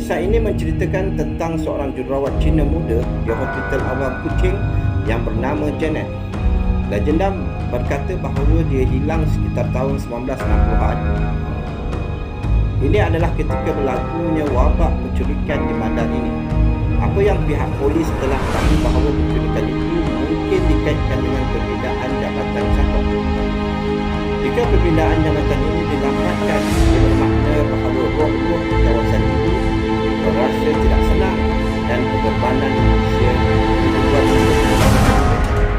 Kisah ini menceritakan tentang seorang jururawat Cina muda di Hospital Awam Kuching yang bernama Janet. Legenda berkata bahawa dia hilang sekitar tahun 1960-an. Ini adalah ketika berlakunya wabak penculikan di bandar ini. Apa yang pihak polis telah tahu bahawa penculikan itu mungkin dikaitkan dengan perbezaan jabatan saham. Jika perbezaan jabatan ini dilampatkan, ia bermakna bahawa roh-roh di kawasan itu berasa tidak senang dan pengorbanan manusia membuat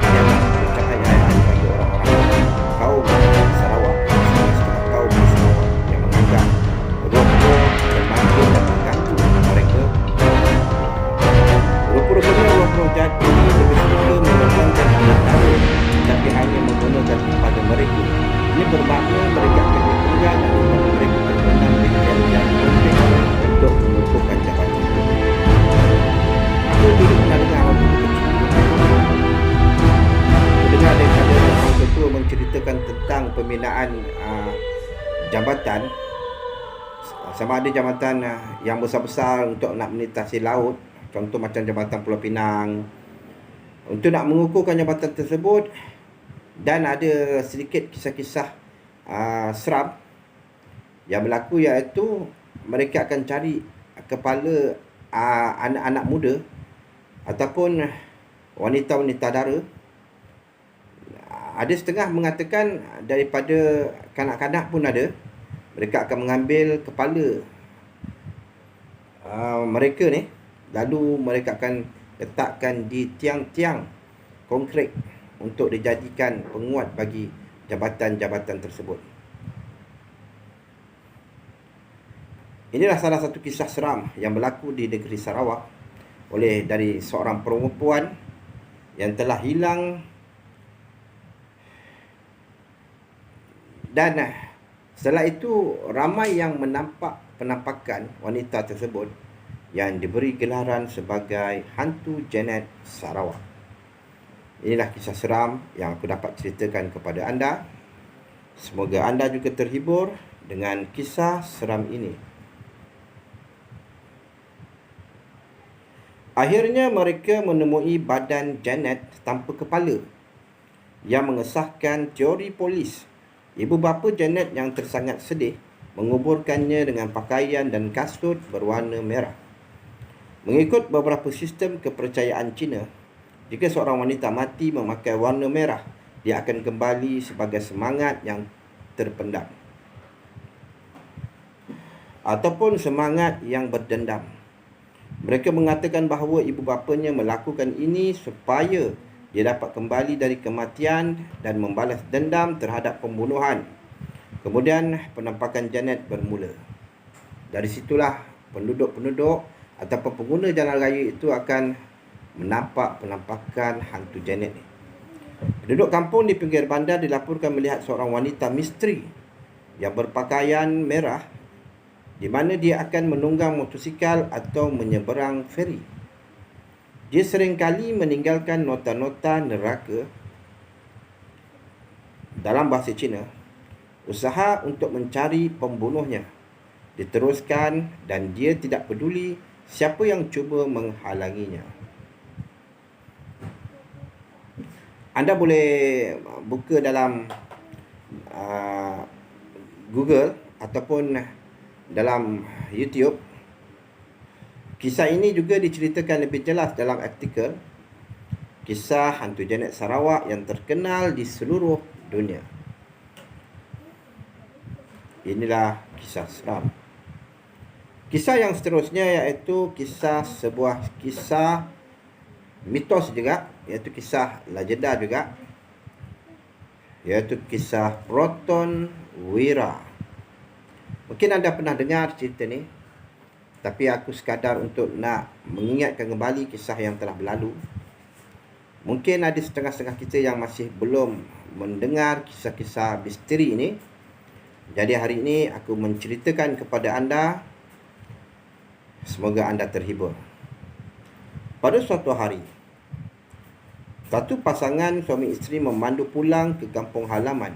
yang percayaan bagi orang-orang kaum Sarawak, setengah kaum di Sarawak yang menganggap roh-roh memanggil dan mengganggu mereka. Rupa-rupanya roh-roh jahat ini lebih suka mengorbankan anak lain, tapi hanya menggunakan kepada mereka. Ini bermakna mereka akan dipenggal dan mereka terbenam di jalan konflik untuk mengukuhkan jabatan. Aku dulu pernah dengar waktu kecil. Aku dengar daripada orang ketua menceritakan tentang pembinaan jabatan, sama ada jabatan yang besar-besar untuk nak menitasi laut, contoh macam Jabatan Pulau Pinang, untuk nak mengukuhkan jabatan tersebut. Dan ada sedikit kisah-kisah seram yang berlaku, iaitu mereka akan cari kepala anak-anak muda ataupun wanita-wanita dara. Ada setengah mengatakan daripada kanak-kanak pun ada. Mereka akan mengambil kepala mereka ni, lalu mereka akan letakkan di tiang-tiang konkret untuk dijadikan penguat bagi jabatan-jabatan tersebut. Inilah salah satu kisah seram yang berlaku di negeri Sarawak dari seorang perempuan yang telah hilang, dan setelah itu ramai yang menampak penampakan wanita tersebut yang diberi gelaran sebagai hantu Janet Sarawak. Inilah kisah seram yang aku dapat ceritakan kepada anda. Semoga anda juga terhibur dengan kisah seram ini. Akhirnya mereka menemui badan Janet tanpa kepala yang mengesahkan teori polis. Ibu bapa Janet yang tersangat sedih menguburkannya dengan pakaian dan kasut berwarna merah. Mengikut beberapa sistem kepercayaan Cina, jika seorang wanita mati memakai warna merah, dia akan kembali sebagai semangat yang terpendam ataupun semangat yang berdendam. Mereka mengatakan bahawa ibu bapanya melakukan ini supaya dia dapat kembali dari kematian dan membalas dendam terhadap pembunuhan. Kemudian penampakan Janet bermula. Dari situlah penduduk-penduduk ataupun pengguna jalan raya itu akan menampak penampakan hantu Janet ni. Penduduk kampung di pinggir bandar dilaporkan melihat seorang wanita misteri yang berpakaian merah, di mana dia akan menunggang motosikal atau menyeberang feri. Dia seringkali meninggalkan nota-nota neraka dalam bahasa Cina. Usaha untuk mencari pembunuhnya diteruskan dan dia tidak peduli siapa yang cuba menghalanginya. Anda boleh buka dalam Google ataupun dalam YouTube. Kisah ini juga diceritakan lebih jelas dalam artikel Kisah Hantu Janet Sarawak yang terkenal di seluruh dunia. Inilah kisah seram. Kisah yang seterusnya iaitu sebuah kisah mitos juga, iaitu kisah legenda juga, iaitu kisah Proton Wira. Mungkin anda pernah dengar cerita ni, tapi aku sekadar untuk nak mengingatkan kembali kisah yang telah berlalu. Mungkin ada setengah-setengah kita yang masih belum mendengar kisah-kisah misteri ini. Jadi hari ini aku menceritakan kepada anda. Semoga anda terhibur. Pada suatu hari, satu pasangan suami isteri memandu pulang ke kampung halaman.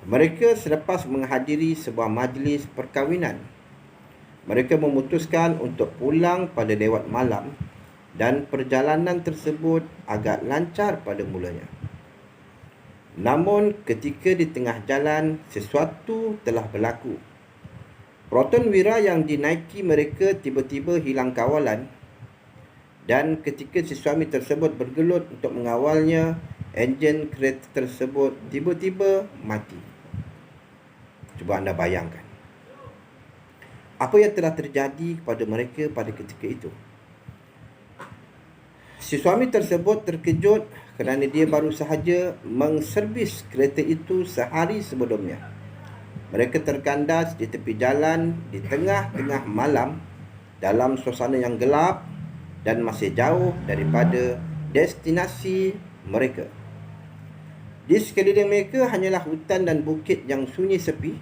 Mereka selepas menghadiri sebuah majlis perkahwinan. Mereka memutuskan untuk pulang pada lewat malam dan perjalanan tersebut agak lancar pada mulanya. Namun ketika di tengah jalan, sesuatu telah berlaku. Proton Wira yang dinaiki mereka tiba-tiba hilang kawalan, dan ketika si suami tersebut bergelut untuk mengawalnya, enjin kereta tersebut tiba-tiba mati. Cuba anda bayangkan apa yang telah terjadi kepada mereka pada ketika itu. Si suami tersebut terkejut kerana dia baru sahaja mengservis kereta itu sehari sebelumnya. Mereka terkandas di tepi jalan di tengah-tengah malam dalam suasana yang gelap dan masih jauh daripada destinasi mereka. Di sekeliling mereka hanyalah hutan dan bukit yang sunyi sepi.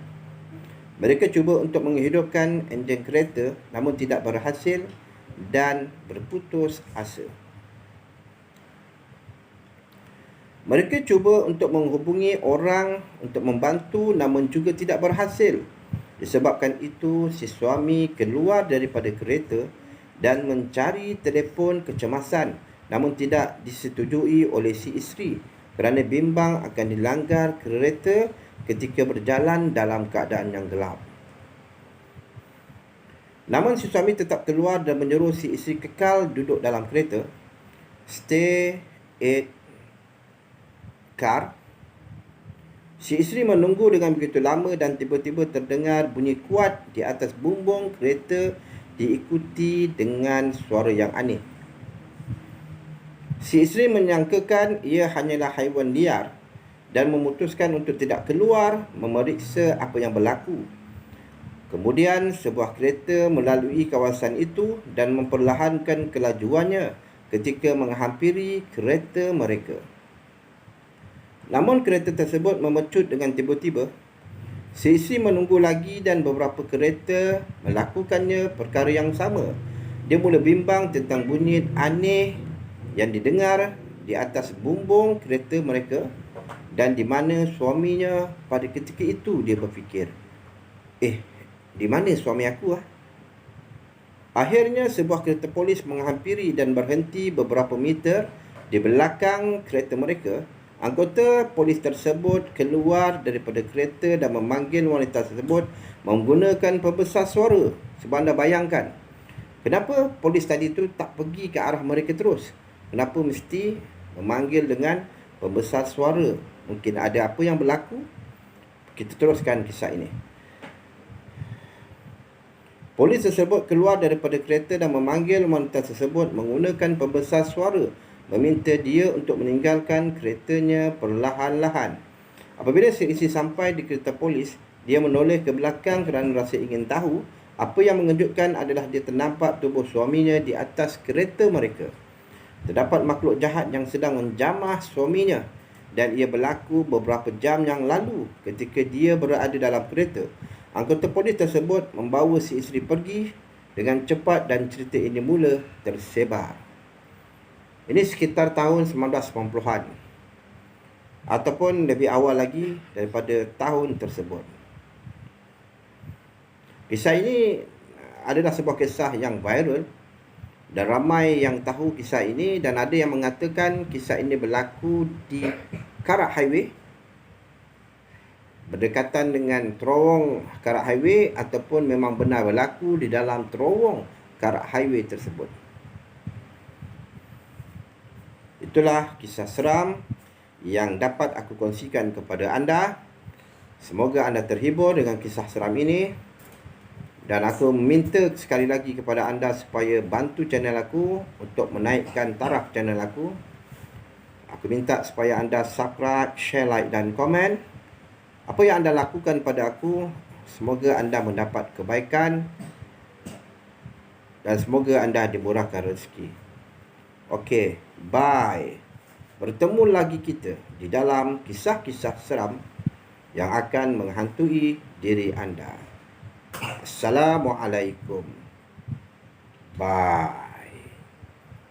Mereka cuba untuk menghidupkan enjin kereta namun tidak berhasil dan berputus asa. Mereka cuba untuk menghubungi orang untuk membantu namun juga tidak berhasil. Disebabkan itu, si suami keluar daripada kereta dan mencari telefon kecemasan namun tidak disetujui oleh si isteri kerana bimbang akan dilanggar kereta ketika berjalan dalam keadaan yang gelap. Namun si suami tetap keluar dan menyuruh si isteri kekal duduk dalam kereta. Stay at car. Si isteri menunggu dengan begitu lama dan tiba-tiba terdengar bunyi kuat di atas bumbung kereta diikuti dengan suara yang aneh. Si isteri menyangkakan ia hanyalah haiwan liar dan memutuskan untuk tidak keluar memeriksa apa yang berlaku. Kemudian sebuah kereta melalui kawasan itu dan memperlahankan kelajuannya ketika menghampiri kereta mereka. Namun kereta tersebut memecut dengan tiba-tiba. Si isteri menunggu lagi dan beberapa kereta melakukannya perkara yang sama. Dia mula bimbang tentang bunyi aneh yang didengar di atas bumbung kereta mereka dan di mana suaminya pada ketika itu. Dia berfikir, di mana suami aku? Akhirnya sebuah kereta polis menghampiri dan berhenti beberapa meter di belakang kereta mereka. Anggota polis tersebut keluar daripada kereta dan memanggil wanita tersebut menggunakan pembesar suara. Cuba anda bayangkan, kenapa polis tadi itu tak pergi ke arah mereka terus? Kenapa mesti memanggil dengan pembesar suara? Mungkin ada apa yang berlaku? Kita teruskan kisah ini. Polis tersebut keluar daripada kereta dan memanggil wanita tersebut menggunakan pembesar suara, meminta dia untuk meninggalkan keretanya perlahan-lahan. Apabila si isteri sampai di kereta polis, dia menoleh ke belakang kerana rasa ingin tahu. Apa yang mengejutkan adalah dia ternampak tubuh suaminya di atas kereta mereka. Terdapat makhluk jahat yang sedang menjamah suaminya dan ia berlaku beberapa jam yang lalu ketika dia berada dalam kereta. Anggota polis tersebut membawa si isteri pergi dengan cepat dan cerita ini mula tersebar. Ini sekitar tahun 1990-an ataupun lebih awal lagi daripada tahun tersebut. Kisah ini adalah sebuah kisah yang viral dan ramai yang tahu kisah ini, dan ada yang mengatakan kisah ini berlaku di Karak Highway, berdekatan dengan terowong Karak Highway, ataupun memang benar berlaku di dalam terowong Karak Highway tersebut. Itulah kisah seram yang dapat aku kongsikan kepada anda. Semoga anda terhibur dengan kisah seram ini. Dan aku meminta sekali lagi kepada anda supaya bantu channel aku untuk menaikkan taraf channel aku. Aku minta supaya anda subscribe, share, like dan komen. Apa yang anda lakukan pada aku, semoga anda mendapat kebaikan dan semoga anda dimurahkan rezeki. Okey, bye. Bertemu lagi kita di dalam kisah-kisah seram yang akan menghantui diri anda. Assalamualaikum. Bye.